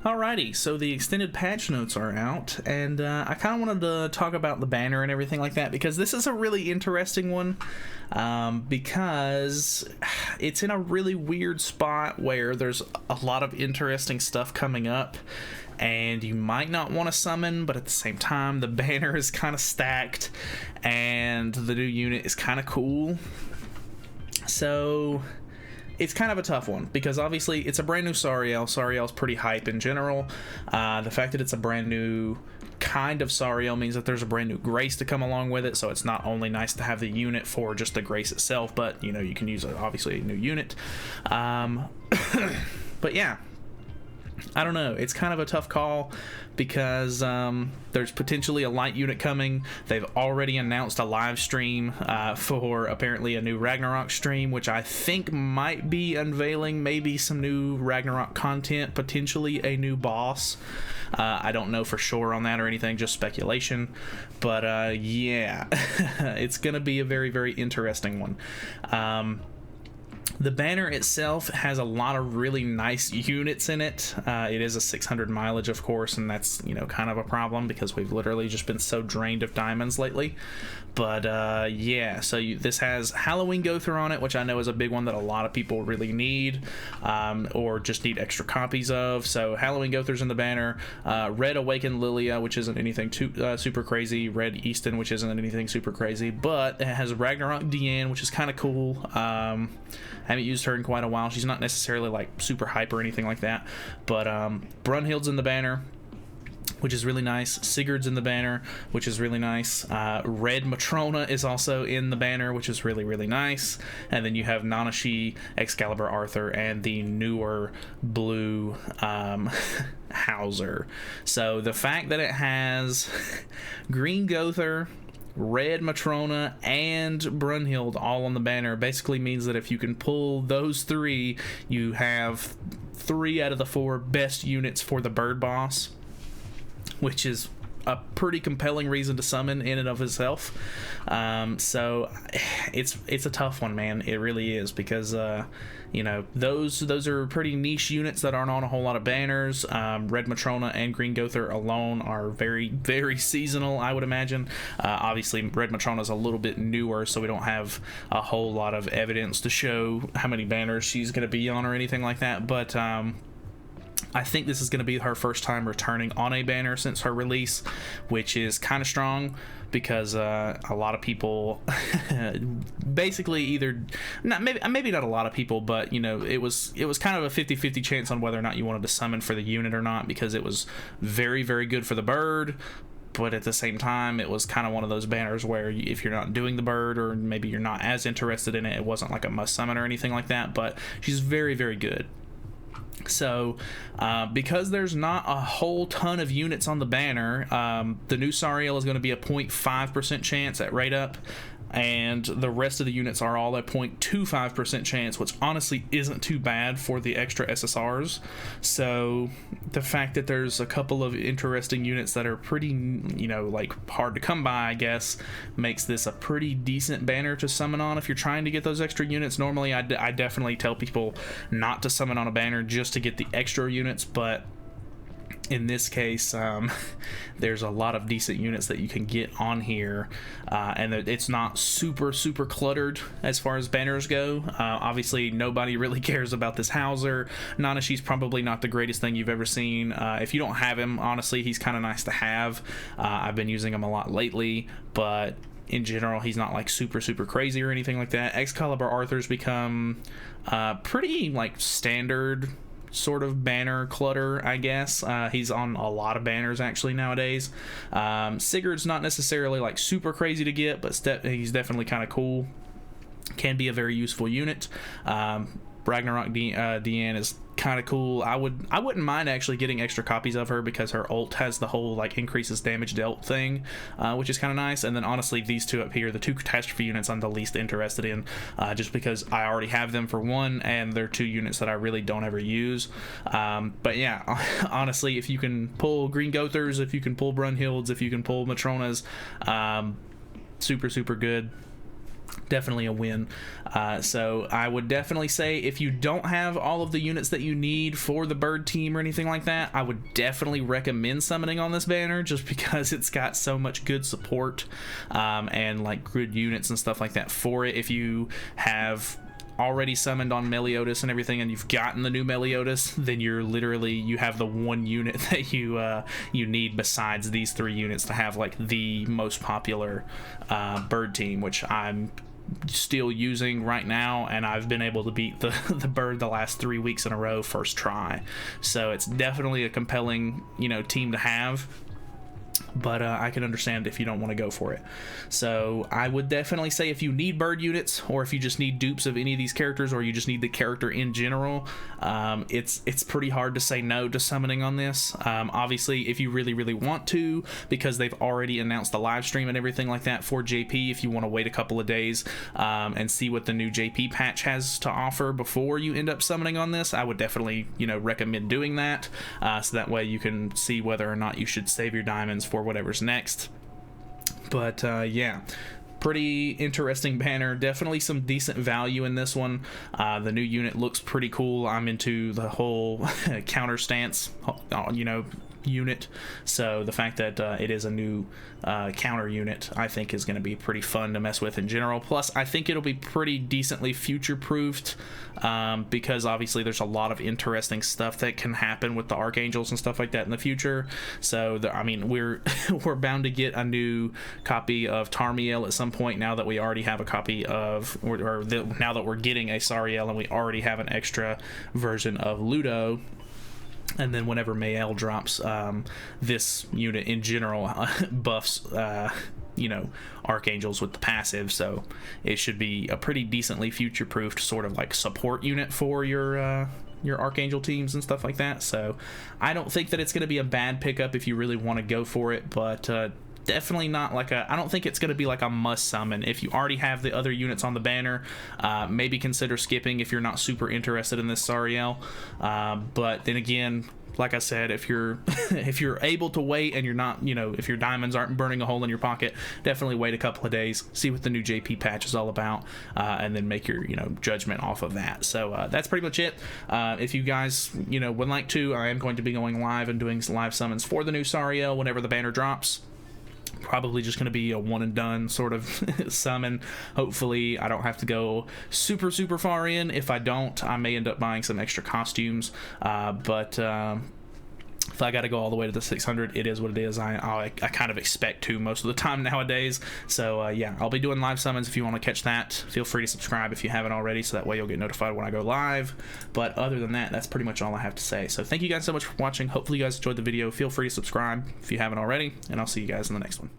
Alrighty, so the extended patch notes are out, and I kind of wanted to talk about the banner and everything like that because this is a really interesting one because it's in a really weird spot where there's a lot of interesting stuff coming up, and you might not want to summon, but at the same time, the banner is kind of stacked, and the new unit is kind of cool. So it's kind of a tough one because obviously it's a brand new Sariel. Sariel's pretty hype in general. The fact that it's a brand new kind of Sariel means that there's a brand new Grace to come along with it, so it's not only nice to have the unit for just the Grace itself, but you know, you can use obviously a new unit. But yeah, I don't know. It's kind of a tough call because there's potentially a light unit coming. They've already announced a live stream for apparently a new Ragnarok stream, which I think might be unveiling maybe some new Ragnarok content, potentially a new boss. I don't know for sure on that or anything, just speculation. But yeah, it's going to be a very, very interesting one. The banner itself has a lot of really nice units in it. It is a 600 mileage, of course, and that's, you know, kind of a problem because we've literally just been so drained of diamonds lately. But yeah, so this has Halloween Gother on it, which I know is a big one that a lot of people really need or just need extra copies of. So Halloween Gother's in the banner. Red Awakened Lilia, which isn't anything too super crazy. Red Easton, which isn't anything super crazy. But it has Ragnarok Deanne, which is kind of cool. Haven't used her in quite a while. She's not necessarily like super hype or anything like that. But Brunhild's in the banner, which is really nice. Sigurd's in the banner, which is really nice. Red Matrona is also in the banner, which is really, really nice. And then you have Nanashi, Excalibur Arthur, and the newer blue Hauser. So the fact that it has Green Gother, Red Matrona, and Brunhild all on the banner basically means that if you can pull those three, you have 3 out of the 4 best units for the bird boss, which is a pretty compelling reason to summon in and of itself. So it's a tough one, man. It really is, because you know, those are pretty niche units that aren't on a whole lot of banners. Red Matrona and Green Gother alone are very, very seasonal, I would imagine. Obviously Red Matrona is a little bit newer, so we don't have a whole lot of evidence to show how many banners she's going to be on or anything like that, but I think this is going to be her first time returning on a banner since her release, which is kind of strong because a lot of people basically either maybe not a lot of people, but you know, it was kind of a 50-50 chance on whether or not you wanted to summon for the unit or not, because it was very, very good for the bird, but at the same time it was kind of one of those banners where if you're not doing the bird, or maybe you're not as interested in it, it wasn't like a must summon or anything like that. But she's very, very good. So because there's not a whole ton of units on the banner, the new Sariel is going to be a 0.5% chance at rate up, and the rest of the units are all at 0.25% chance, which honestly isn't too bad for the extra SSRs. So the fact that there's a couple of interesting units that are pretty, you know, like hard to come by, I guess, makes this a pretty decent banner to summon on if you're trying to get those extra units. Normally I definitely tell people not to summon on a banner just to get the extra units, but in this case, there's a lot of decent units that you can get on here, and it's not super cluttered as far as banners go. Obviously, nobody really cares about this Hauser. Nanashi's probably not the greatest thing you've ever seen. If you don't have him, honestly, he's kind of nice to have. I've been using him a lot lately, but in general, he's not like super crazy or anything like that. Excalibur Arthur's become pretty like standard sort of banner clutter, I guess. He's on a lot of banners actually nowadays. Sigurd's not necessarily like super crazy to get, but he's definitely kind of cool. Can be a very useful unit. Ragnarok Deanne is kind of cool. I wouldn't mind actually getting extra copies of her because her ult has the whole like increases damage dealt thing, which is kind of nice. And then honestly, these two up here, the 2 catastrophe units, I'm the least interested in, just because I already have them for one, and they're 2 units that I really don't ever use. But yeah, honestly, if you can pull Green Gothers, if you can pull Brunhilds, if you can pull Matronas, super good. definitely a win. So I would definitely say if you don't have all of the units that you need for the bird team or anything like that, I would definitely recommend summoning on this banner, just because it's got so much good support and like good units and stuff like that for it. If you have already summoned on Meliodas and everything, and you've gotten the new Meliodas, then you're literally, you have the one unit that you need besides these 3 units to have like the most popular bird team, which I'm still using right now, and I've been able to beat the bird the last 3 weeks in a row first try. So it's definitely a compelling, you know, team to have. But I can understand if you don't want to go for it. So I would definitely say if you need bird units, or if you just need dupes of any of these characters, or you just need the character in general, it's pretty hard to say no to summoning on this. Obviously, if you really want to, because they've already announced the live stream and everything like that for JP, if you want to wait a couple of days and see what the new JP patch has to offer before you end up summoning on this, I would definitely, you know, recommend doing that, so that way you can see whether or not you should save your diamonds for whatever's next. But yeah, pretty interesting banner. Definitely some decent value in this one. The new unit looks pretty cool. I'm into the whole counter stance, you know, unit, so the fact that it is a new counter unit, I think is going to be pretty fun to mess with in general. Plus I think it'll be pretty decently future proofed, because obviously there's a lot of interesting stuff that can happen with the archangels and stuff like that in the future. So I mean, we're we're bound to get a new copy of Tarmiel at some point, now that we already have a copy of, now that we're getting a Sariel and we already have an extra version of Ludo. And then whenever Mael drops, this unit in general buffs, you know, archangels with the passive, so it should be a pretty decently future-proofed sort of like support unit for your archangel teams and stuff like that. So I don't think that it's going to be a bad pickup if you really want to go for it, but definitely not like I don't think it's going to be like a must summon. If you already have the other units on the banner, maybe consider skipping if you're not super interested in this Sariel. But then again, like I said, if you're if you're able to wait and you're not, you know, if your diamonds aren't burning a hole in your pocket, definitely wait a couple of days, see what the new JP patch is all about, and then make your, you know, judgment off of that. So that's pretty much it. If you guys, you know, would like to, I am going to be going live and doing some live summons for the new Sariel whenever the banner drops. Probably just going to be a one and done sort of summon. Hopefully I don't have to go super far in. If I don't, I may end up buying some extra costumes, but if I got to go all the way to the 600, it is what it is. I kind of expect to most of the time nowadays. So yeah, I'll be doing live summons. If you want to catch that, feel free to subscribe if you haven't already, so that way you'll get notified when I go live. But other than that, that's pretty much all I have to say. So thank you guys so much for watching. Hopefully you guys enjoyed the video. Feel free to subscribe if you haven't already, and I'll see you guys in the next one.